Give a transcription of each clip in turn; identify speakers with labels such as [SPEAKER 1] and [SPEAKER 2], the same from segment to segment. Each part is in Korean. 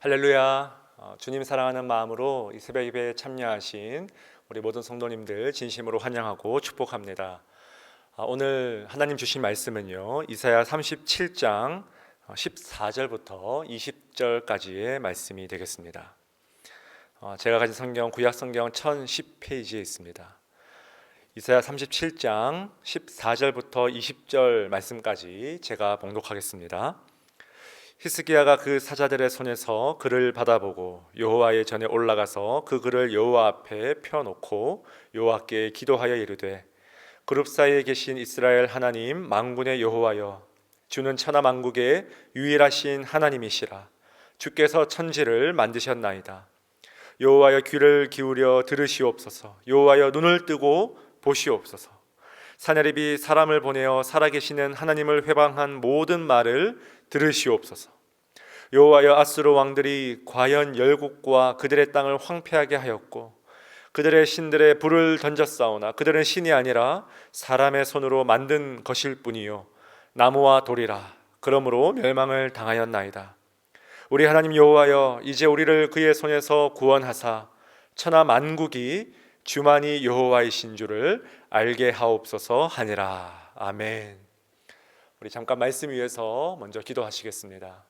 [SPEAKER 1] 할렐루야. 주님 사랑하는 마음으로 이 새벽 예배에 참여하신 우리 모든 성도님들 진심으로 환영하고 축복합니다. 오늘 하나님 주신 말씀은요, 이사야 37장 14절부터 20절까지의 말씀이 되겠습니다. 제가 가진 성경, 구약 성경 1010페이지에 있습니다. 이사야 37장 14절부터 20절 말씀까지 제가 봉독하겠습니다. 히스기야가 그 사자들의 손에서 글을 받아보고 여호와의 전에 올라가서 그 글을 여호와 앞에 펴놓고 여호와께 기도하여 이르되, 그룹 사이에 계신 이스라엘 하나님 만군의 여호와여, 주는 천하 만국의 유일하신 하나님이시라. 주께서 천지를 만드셨나이다. 여호와여, 귀를 기울여 들으시옵소서. 여호와여, 눈을 뜨고 보시옵소서. 사내립이 사람을 보내어 살아계시는 하나님을 회방한 모든 말을 들으시옵소서. 여호와여, 아수르 왕들이 과연 열국과 그들의 땅을 황폐하게 하였고 그들의 신들의 불을 던졌사오나 그들은 신이 아니라 사람의 손으로 만든 것일 뿐이요 나무와 돌이라. 그러므로 멸망을 당하였나이다. 우리 하나님 여호와여, 이제 우리를 그의 손에서 구원하사 천하 만국이 주만이 여호와이신 줄을 알게 하옵소서 하니라. 아멘. 우리 잠깐 말씀 위해서 먼저 기도하시겠습니다.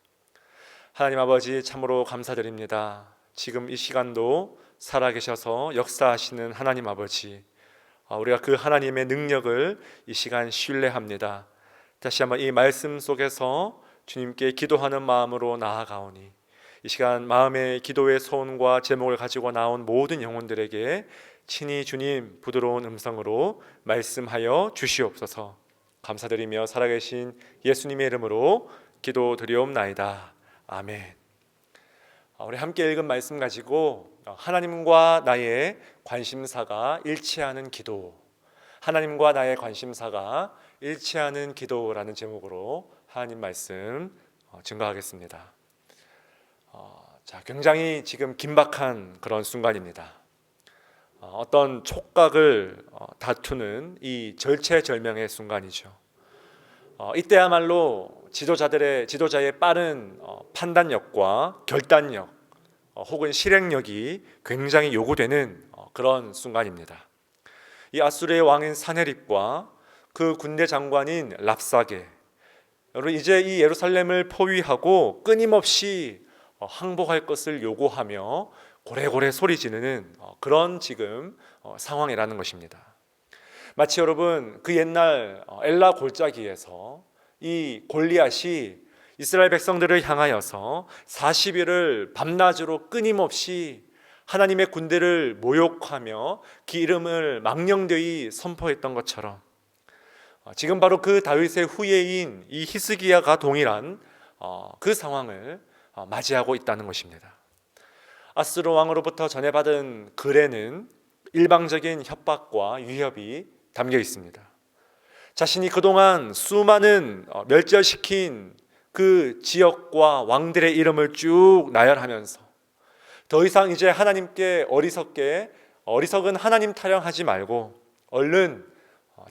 [SPEAKER 1] 하나님 아버지, 참으로 감사드립니다. 지금 이 시간도 살아계셔서 역사하시는 하나님 아버지, 우리가 그 하나님의 능력을 이 시간 신뢰합니다. 다시 한번 이 말씀 속에서 주님께 기도하는 마음으로 나아가오니 이 시간 마음의 기도의 소원과 제목을 가지고 나온 모든 영혼들에게 친히 주님 부드러운 음성으로 말씀하여 주시옵소서. 감사드리며 살아계신 예수님의 이름으로 기도드리옵나이다. 아멘. 우리 함께 읽은 말씀 가지고 하나님과 나의 관심사가 일치하는 기도, 하나님과 나의 관심사가 일치하는 기도라는 제목으로 하나님 말씀 증거하겠습니다. 굉장히 지금 긴박한 그런 순간입니다. 어떤 촉각을 다투는 이 절체절명의 순간이죠. 이때야말로 지도자의 빠른 판단력과 결단력 혹은 실행력이 굉장히 요구되는 그런 순간입니다. 이 아수르의 왕인 사네립과 그 군대 장관인 랍사게, 여러분 이제 이 예루살렘을 포위하고 끊임없이 항복할 것을 요구하며 고래고래 소리 지르는 그런 지금 상황이라는 것입니다. 마치 여러분 그 옛날 엘라 골짜기에서 이 골리앗이 이스라엘 백성들을 향하여서 40일을 밤낮으로 끊임없이 하나님의 군대를 모욕하며 그 이름을 망령되이 선포했던 것처럼 지금 바로 그 다윗의 후예인 이 히스기야가 동일한 그 상황을 맞이하고 있다는 것입니다. 아수르 왕으로부터 전해받은 글에는 일방적인 협박과 위협이 담겨 있습니다. 자신이 그동안 수많은 멸절시킨 그 지역과 왕들의 이름을 쭉 나열하면서 더 이상 이제 하나님께 어리석은 하나님 타령하지 말고 얼른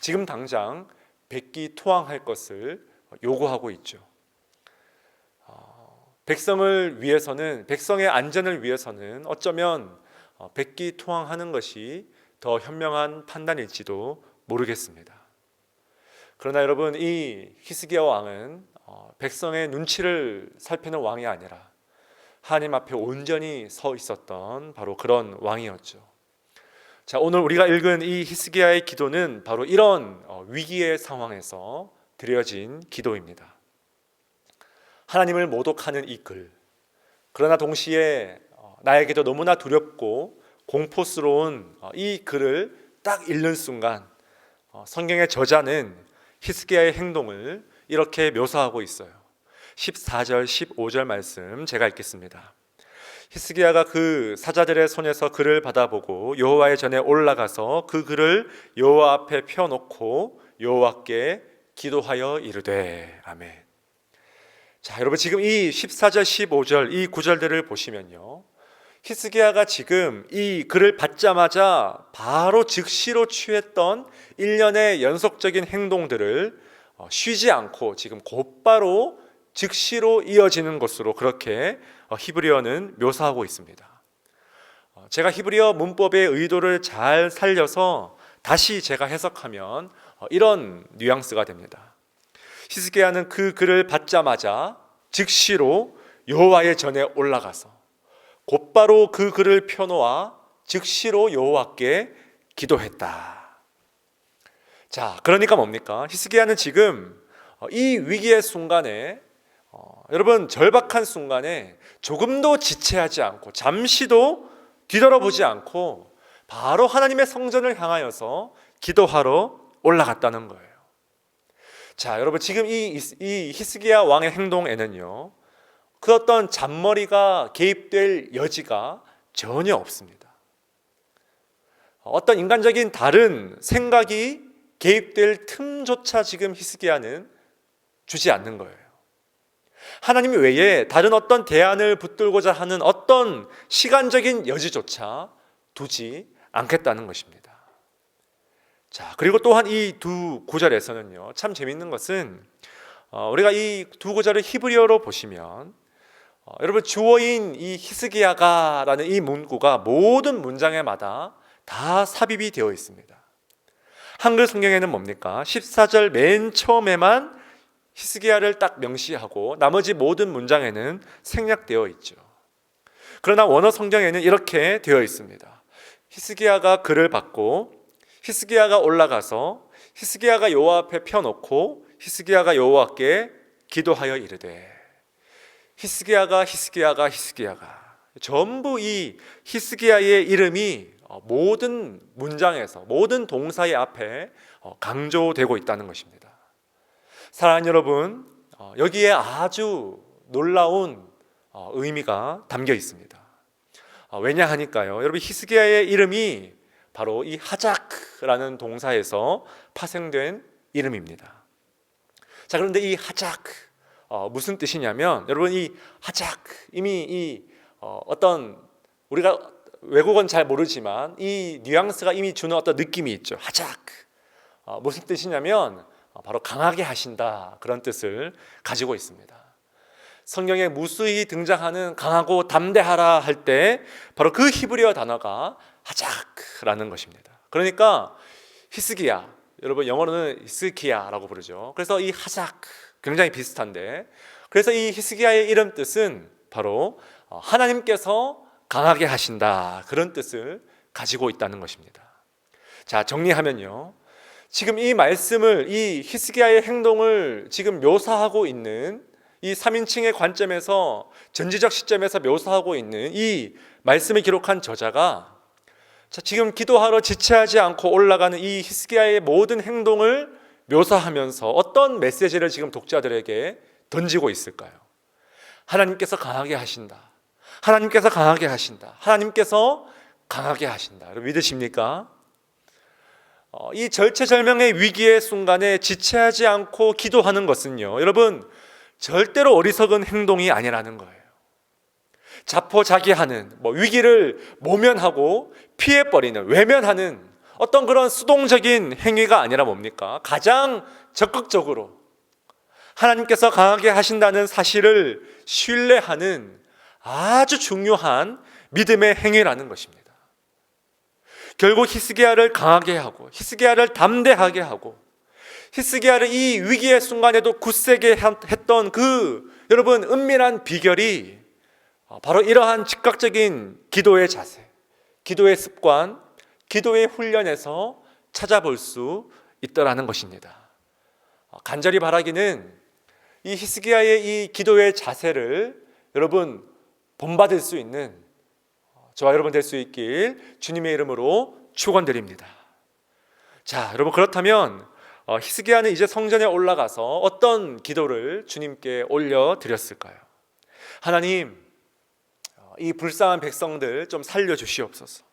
[SPEAKER 1] 지금 당장 백기토항할 것을 요구하고 있죠. 백성의 안전을 위해서는 어쩌면 백기토항하는 것이 더 현명한 판단일지도 모르겠습니다. 그러나 여러분, 이 히스기야 왕은 백성의 눈치를 살피는 왕이 아니라 하나님 앞에 온전히 서 있었던 바로 그런 왕이었죠. 자, 오늘 우리가 읽은 이 히스기야의 기도는 바로 이런 위기의 상황에서 드려진 기도입니다. 하나님을 모독하는 이 글, 그러나 동시에 나에게도 너무나 두렵고 공포스러운 이 글을 딱 읽는 순간 성경의 저자는 히스기야의 행동을 이렇게 묘사하고 있어요. 14절 15절 말씀 제가 읽겠습니다. 히스기야가 그 사자들의 손에서 글을 받아보고 여호와의 전에 올라가서 그 글을 여호와 앞에 펴놓고 여호와께 기도하여 이르되. 아멘. 자, 여러분 지금 이 14절 15절 이 구절들을 보시면요, 히스기야가 지금 이 글을 받자마자 바로 즉시로 취했던 일련의 연속적인 행동들을 쉬지 않고 지금 곧바로 즉시로 이어지는 것으로 그렇게 히브리어는 묘사하고 있습니다. 제가 히브리어 문법의 의도를 잘 살려서 다시 제가 해석하면 이런 뉘앙스가 됩니다. 히스기야는 그 글을 받자마자 즉시로 여호와의 전에 올라가서 곧바로 그 글을 펴놓아 즉시로 여호와께 기도했다. 자, 그러니까 뭡니까? 히스기야는 지금 이 위기의 순간에 여러분 절박한 순간에 조금도 지체하지 않고 잠시도 뒤돌아보지 않고 바로 하나님의 성전을 향하여서 기도하러 올라갔다는 거예요. 자, 여러분 지금 이 히스기야 왕의 행동에는요, 그 어떤 잔머리가 개입될 여지가 전혀 없습니다. 어떤 인간적인 다른 생각이 개입될 틈조차 지금 히스기야는 주지 않는 거예요. 하나님 외에 다른 어떤 대안을 붙들고자 하는 어떤 시간적인 여지조차 두지 않겠다는 것입니다. 자, 그리고 또한 이 두 구절에서는요, 참 재밌는 것은 우리가 이 두 구절을 히브리어로 보시면 여러분 주어인 이 히스기야가라는 이 문구가 모든 문장에마다 다 삽입이 되어 있습니다. 한글 성경에는 뭡니까? 14절 맨 처음에만 히스기야를 딱 명시하고 나머지 모든 문장에는 생략되어 있죠. 그러나 원어 성경에는 이렇게 되어 있습니다. 히스기야가 글을 받고 히스기야가 올라가서 히스기야가 여호와 앞에 펴놓고 히스기야가 여호와께 기도하여 이르되, 히스기야가 전부 이 히스기야의 이름이 모든 문장에서 모든 동사의 앞에 강조되고 있다는 것입니다. 사랑하는 여러분, 여기에 아주 놀라운 의미가 담겨 있습니다. 왜냐 하니까요, 여러분 히스기야의 이름이 바로 이 하자크라는 동사에서 파생된 이름입니다. 자, 그런데 이 하자크 무슨 뜻이냐면, 여러분 이 하자크 이미 이 어떤 우리가 외국어는 잘 모르지만 이 뉘앙스가 이미 주는 어떤 느낌이 있죠. 하자크 무슨 뜻이냐면 바로 강하게 하신다, 그런 뜻을 가지고 있습니다. 성경에 무수히 등장하는 강하고 담대하라 할 때 바로 그 히브리어 단어가 하자크라는 것입니다. 그러니까 히스기야, 여러분 영어로는 히스기야라고 부르죠. 그래서 이 하자크 굉장히 비슷한데, 그래서 이 히스기야의 이름 뜻은 바로 하나님께서 강하게 하신다, 그런 뜻을 가지고 있다는 것입니다. 자, 정리하면요, 지금 이 말씀을, 이 히스기야의 행동을 지금 묘사하고 있는 이 3인칭의 관점에서, 전지적 시점에서 묘사하고 있는 이 말씀을 기록한 저자가 지금 기도하러 지체하지 않고 올라가는 이 히스기야의 모든 행동을 묘사하면서 어떤 메시지를 지금 독자들에게 던지고 있을까요? 하나님께서 강하게 하신다, 하나님께서 강하게 하신다, 하나님께서 강하게 하신다. 여러분 믿으십니까? 이 절체절명의 위기의 순간에 지체하지 않고 기도하는 것은요, 여러분 절대로 어리석은 행동이 아니라는 거예요. 자포자기하는, 위기를 모면하고 피해버리는, 외면하는 어떤 그런 수동적인 행위가 아니라 뭡니까? 가장 적극적으로 하나님께서 강하게 하신다는 사실을 신뢰하는 아주 중요한 믿음의 행위라는 것입니다. 결국 히스기야를 강하게 하고 히스기야를 담대하게 하고 히스기야를 이 위기의 순간에도 굳세게 했던 그 여러분 은밀한 비결이 바로 이러한 즉각적인 기도의 자세, 기도의 습관, 기도의 훈련에서 찾아볼 수 있더라는 것입니다. 간절히 바라기는 이 히스기야의 이 기도의 자세를 여러분 본받을 수 있는 저와 여러분 될 수 있길 주님의 이름으로 축원드립니다. 자, 여러분 그렇다면 히스기야는 이제 성전에 올라가서 어떤 기도를 주님께 올려드렸을까요? 하나님, 이 불쌍한 백성들 좀 살려주시옵소서.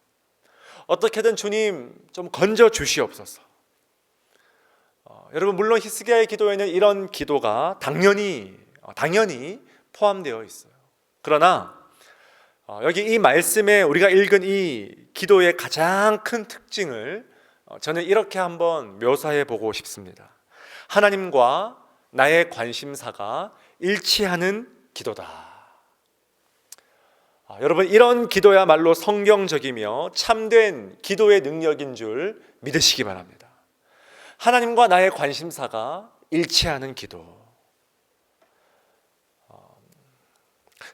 [SPEAKER 1] 어떻게든 주님 좀 건져주시옵소서. 여러분 물론 히스기야의 기도에는 이런 기도가 당연히 포함되어 있어요. 그러나 여기 이 말씀에 우리가 읽은 이 기도의 가장 큰 특징을 저는 이렇게 한번 묘사해 보고 싶습니다. 하나님과 나의 관심사가 일치하는 기도다. 여러분, 이런 기도야말로 성경적이며 참된 기도의 능력인 줄 믿으시기 바랍니다. 하나님과 나의 관심사가 일치하는 기도.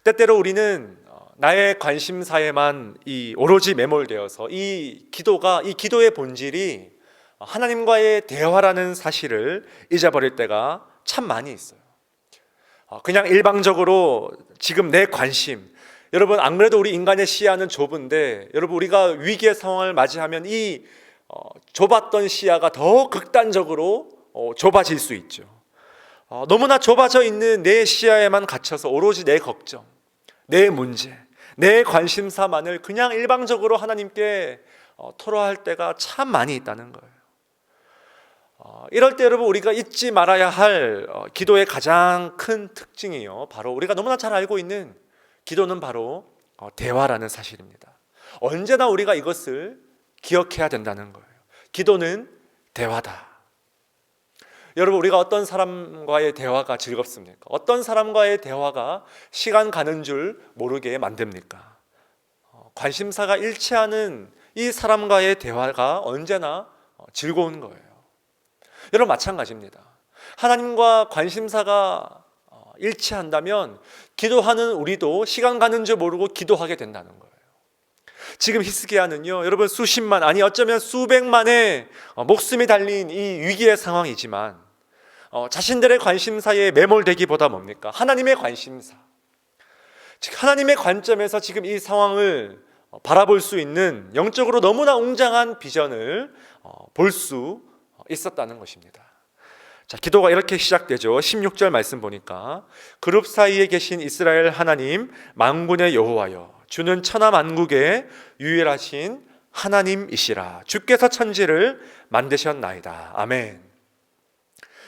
[SPEAKER 1] 때때로 우리는 나의 관심사에만 오로지 매몰되어서 이 기도의 본질이 하나님과의 대화라는 사실을 잊어버릴 때가 참 많이 있어요. 그냥 일방적으로 지금 내 관심, 여러분 안 그래도 우리 인간의 시야는 좁은데 여러분 우리가 위기의 상황을 맞이하면 이 좁았던 시야가 더 극단적으로 좁아질 수 있죠. 너무나 좁아져 있는 내 시야에만 갇혀서 오로지 내 걱정, 내 문제, 내 관심사만을 그냥 일방적으로 하나님께 토로할 때가 참 많이 있다는 거예요. 이럴 때 여러분 우리가 잊지 말아야 할 기도의 가장 큰 특징이요, 바로 우리가 너무나 잘 알고 있는 기도는 바로 대화라는 사실입니다. 언제나 우리가 이것을 기억해야 된다는 거예요. 기도는 대화다. 여러분, 우리가 어떤 사람과의 대화가 즐겁습니까? 어떤 사람과의 대화가 시간 가는 줄 모르게 만듭니까? 관심사가 일치하는 이 사람과의 대화가 언제나 즐거운 거예요. 여러분, 마찬가지입니다. 하나님과 관심사가 일치한다면 기도하는 우리도 시간 가는 줄 모르고 기도하게 된다는 거예요. 지금 히스기야는요, 여러분 수십만, 아니 어쩌면 수백만의 목숨이 달린 이 위기의 상황이지만 자신들의 관심사에 매몰되기보다 뭡니까? 하나님의 관심사, 즉 하나님의 관점에서 지금 이 상황을 바라볼 수 있는 영적으로 너무나 웅장한 비전을 볼 수 있었다는 것입니다. 자, 기도가 이렇게 시작되죠. 16절 말씀 보니까 그룹 사이에 계신 이스라엘 하나님 만군의 여호와여, 주는 천하 만국의 유일하신 하나님이시라. 주께서 천지를 만드셨나이다. 아멘.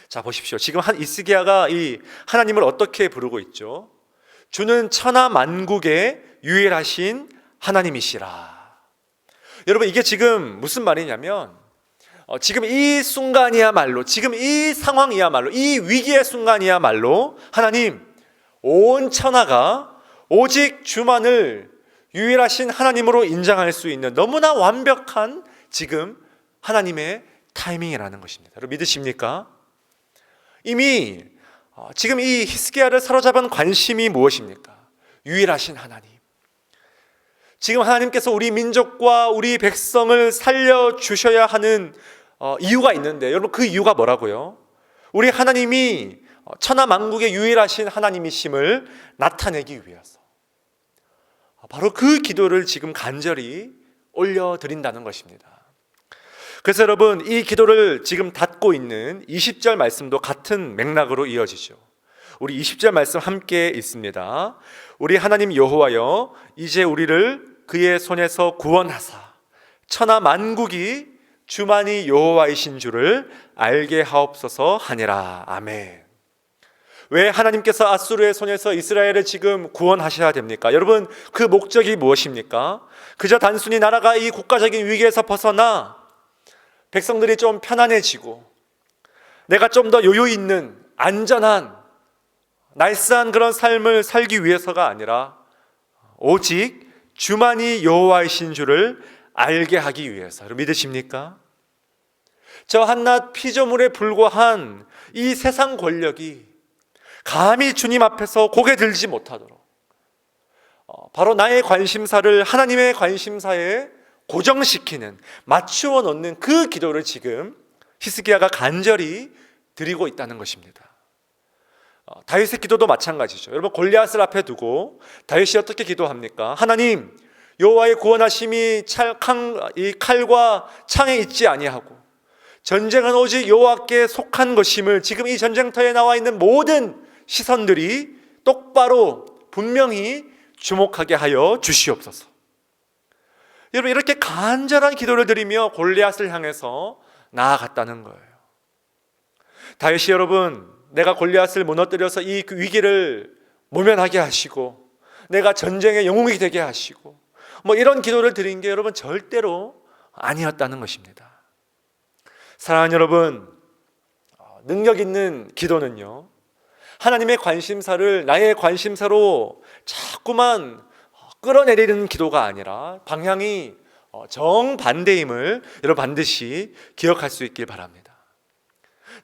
[SPEAKER 1] 자, 보십시오. 지금 히스기야가 이 하나님을 어떻게 부르고 있죠? 주는 천하 만국의 유일하신 하나님이시라. 여러분, 이게 지금 무슨 말이냐면 지금 이 순간이야말로, 지금 이 상황이야말로, 이 위기의 순간이야말로 하나님, 온 천하가 오직 주만을 유일하신 하나님으로 인정할 수 있는 너무나 완벽한 지금 하나님의 타이밍이라는 것입니다. 여러분 믿으십니까? 이미 지금 이 히스기야를 사로잡은 관심이 무엇입니까? 유일하신 하나님. 지금 하나님께서 우리 민족과 우리 백성을 살려주셔야 하는 이유가 있는데, 여러분 그 이유가 뭐라고요? 우리 하나님이 천하 만국의 유일하신 하나님이심을 나타내기 위해서, 바로 그 기도를 지금 간절히 올려드린다는 것입니다. 그래서 여러분, 이 기도를 지금 닫고 있는 20절 말씀도 같은 맥락으로 이어지죠. 우리 20절 말씀 함께 있습니다. 우리 하나님 여호와여, 이제 우리를 그의 손에서 구원하사 천하 만국이 주만이 여호와이신 줄을 알게 하옵소서 하니라. 아멘. 왜 하나님께서 아수르의 손에서 이스라엘을 지금 구원하셔야 됩니까? 여러분, 그 목적이 무엇입니까? 그저 단순히 나라가 이 국가적인 위기에서 벗어나 백성들이 좀 편안해지고 내가 좀 더 여유 있는 안전한 날쌔한 그런 삶을 살기 위해서가 아니라 오직 주만이 여호와이신 줄을 알게 하기 위해서. 믿으십니까? 저 한낱 피조물에 불과한 이 세상 권력이 감히 주님 앞에서 고개 들지 못하도록 바로 나의 관심사를 하나님의 관심사에 고정시키는, 맞추어 놓는 그 기도를 지금 히스기야가 간절히 드리고 있다는 것입니다. 다윗의 기도도 마찬가지죠. 여러분, 골리앗을 앞에 두고 다윗이 어떻게 기도합니까? 하나님, 여호와의 구원하심이 이 칼과 창에 있지 아니하고 전쟁은 오직 여호와께 속한 것임을 지금 이 전쟁터에 나와 있는 모든 시선들이 똑바로 분명히 주목하게 하여 주시옵소서. 여러분, 이렇게 간절한 기도를 드리며 골리앗을 향해서 나아갔다는 거예요. 다윗이 여러분, 내가 골리앗을 무너뜨려서 이 위기를 모면하게 하시고 내가 전쟁의 영웅이 되게 하시고 이런 기도를 드린 게 여러분 절대로 아니었다는 것입니다. 사랑하는 여러분, 능력 있는 기도는요, 하나님의 관심사를 나의 관심사로 자꾸만 끌어내리는 기도가 아니라 방향이 정반대임을 여러분 반드시 기억할 수 있길 바랍니다.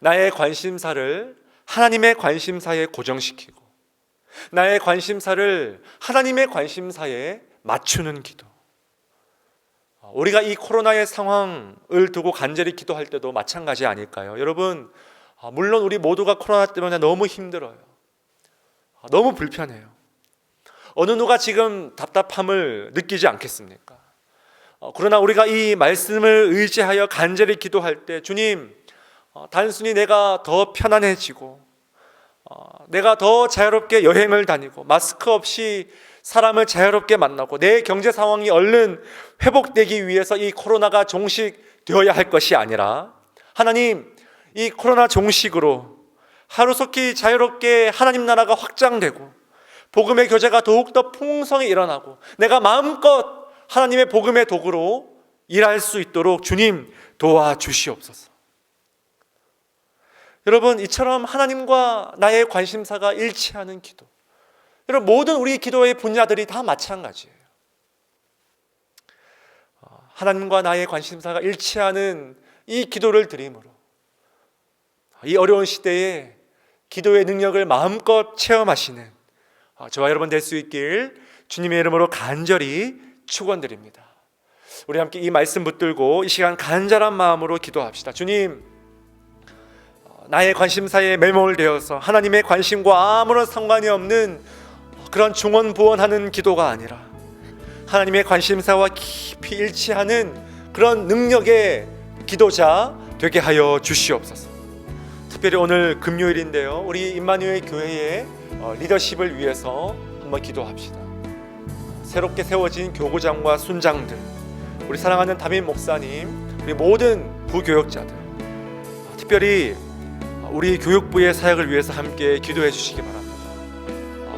[SPEAKER 1] 나의 관심사를 하나님의 관심사에 고정시키고 나의 관심사를 하나님의 관심사에 맞추는 기도. 우리가 이 코로나의 상황을 두고 간절히 기도할 때도 마찬가지 아닐까요? 여러분, 물론 우리 모두가 코로나 때문에 너무 힘들어요. 너무 불편해요. 어느 누가 지금 답답함을 느끼지 않겠습니까? 그러나 우리가 이 말씀을 의지하여 간절히 기도할 때, 주님, 단순히 내가 더 편안해지고 내가 더 자유롭게 여행을 다니고 마스크 없이 사람을 자유롭게 만나고 내 경제 상황이 얼른 회복되기 위해서 이 코로나가 종식되어야 할 것이 아니라, 하나님, 이 코로나 종식으로 하루속히 자유롭게 하나님 나라가 확장되고 복음의 교제가 더욱더 풍성히 일어나고 내가 마음껏 하나님의 복음의 도구로 일할 수 있도록 주님 도와주시옵소서. 여러분, 이처럼 하나님과 나의 관심사가 일치하는 기도, 여러분, 모든 우리 기도의 분야들이 다 마찬가지예요. 하나님과 나의 관심사가 일치하는 이 기도를 드림으로 이 어려운 시대에 기도의 능력을 마음껏 체험하시는 저와 여러분 될 수 있길 주님의 이름으로 간절히 축원드립니다. 우리 함께 이 말씀 붙들고 이 시간 간절한 마음으로 기도합시다. 주님, 나의 관심사에 매몰되어서 하나님의 관심과 아무런 상관이 없는 그런 중언부언하는 기도가 아니라 하나님의 관심사와 깊이 일치하는 그런 능력의 기도자 되게 하여 주시옵소서. 특별히 오늘 금요일인데요, 우리 임마누엘 교회의 리더십을 위해서 한번 기도합시다. 새롭게 세워진 교구장과 순장들, 우리 사랑하는 담임 목사님, 우리 모든 부교역자들, 특별히 우리 교육부의 사역을 위해서 함께 기도해 주시기 바랍니다.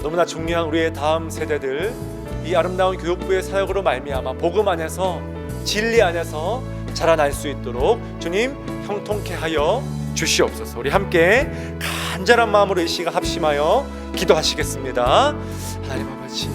[SPEAKER 1] 너무나 중요한 우리의 다음 세대들, 이 아름다운 교육부의 사역으로 말미암아 복음 안에서, 진리 안에서 자라날 수 있도록 주님 형통케 하여 주시옵소서. 우리 함께 간절한 마음으로 이 시간 합심하여 기도하시겠습니다. 하나님 아버지,